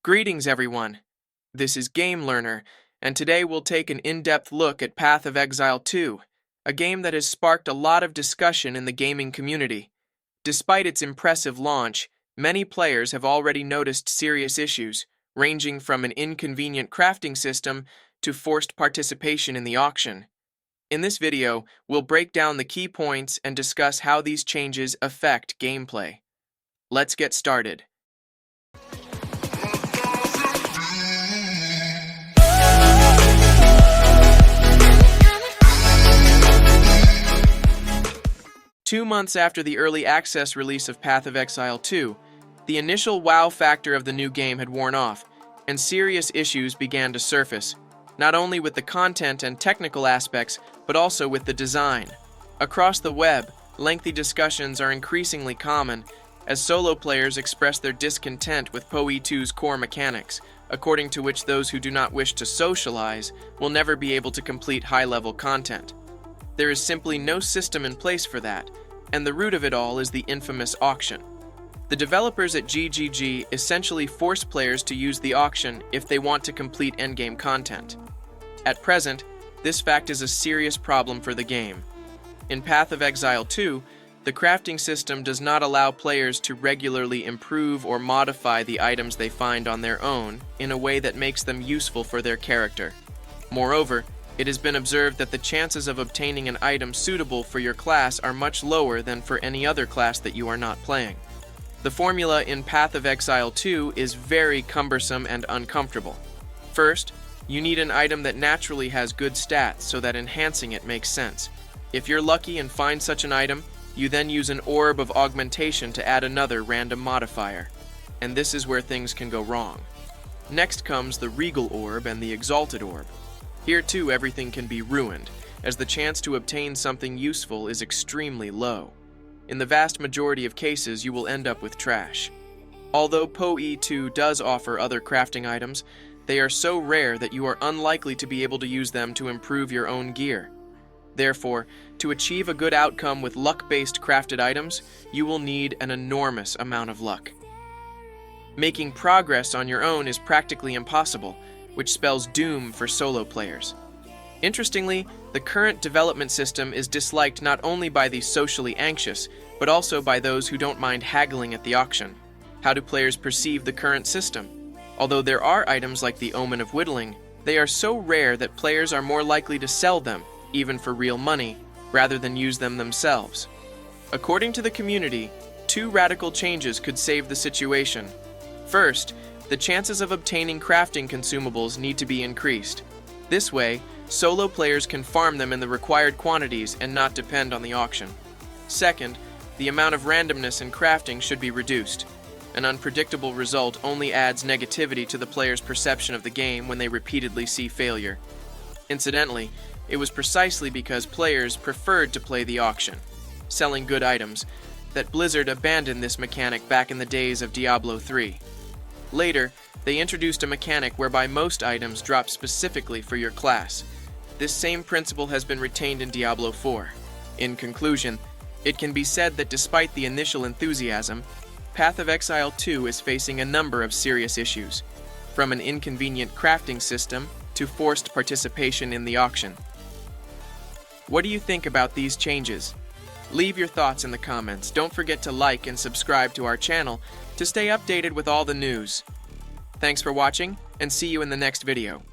Greetings, everyone. This is GameLearner, and today we'll take an in-depth look at Path of Exile 2, a game that has sparked a lot of discussion in the gaming community. Despite its impressive launch, many players have already noticed serious issues, ranging from an inconvenient crafting system to forced participation in the auction. In this video, we'll break down the key points and discuss how these changes affect gameplay. Let's get started. Two months after the early access release of Path of Exile 2, the initial wow factor of the new game had worn off, and serious issues began to surface, not only with the content and technical aspects, but also with the design. Across the web, lengthy discussions are increasingly common, as solo players express their discontent with PoE2's core mechanics, according to which those who do not wish to socialize will never be able to complete high-level content. There is simply no system in place for that, and the root of it all is the infamous auction. The developers at GGG essentially force players to use the auction if they want to complete endgame content. At present, this fact is a serious problem for the game. In Path of Exile 2, the crafting system does not allow players to regularly improve or modify the items they find on their own in a way that makes them useful for their character. Moreover, it has been observed that the chances of obtaining an item suitable for your class are much lower than for any other class that you are not playing. The formula in Path of Exile 2 is very cumbersome and uncomfortable. First, you need an item that naturally has good stats so that enhancing it makes sense. If you're lucky and find such an item, you then use an orb of augmentation to add another random modifier. And this is where things can go wrong. Next comes the Regal Orb and the Exalted Orb. Here too everything can be ruined, as the chance to obtain something useful is extremely low. In the vast majority of cases you will end up with trash. Although PoE2 does offer other crafting items, they are so rare that you are unlikely to be able to use them to improve your own gear. Therefore, to achieve a good outcome with luck-based crafted items, you will need an enormous amount of luck. Making progress on your own is practically impossible, which spells doom for solo players. Interestingly, the current development system is disliked not only by the socially anxious, but also by those who don't mind haggling at the auction. How do players perceive the current system? Although there are items like the Omen of Whittling, they are so rare that players are more likely to sell them, even for real money, rather than use them themselves. According to the community, two radical changes could save the situation. First, the chances of obtaining crafting consumables need to be increased. This way, solo players can farm them in the required quantities and not depend on the auction. Second, the amount of randomness in crafting should be reduced. An unpredictable result only adds negativity to the player's perception of the game when they repeatedly see failure. Incidentally, it was precisely because players preferred to play the auction, selling good items, that Blizzard abandoned this mechanic back in the days of Diablo 3. Later, they introduced a mechanic whereby most items drop specifically for your class. This same principle has been retained in Diablo 4. In conclusion, it can be said that despite the initial enthusiasm, Path of Exile 2 is facing a number of serious issues, from an inconvenient crafting system to forced participation in the auction. What do you think about these changes? Leave your thoughts in the comments. Don't forget to like and subscribe to our channel to stay updated with all the news. Thanks for watching, and see you in the next video.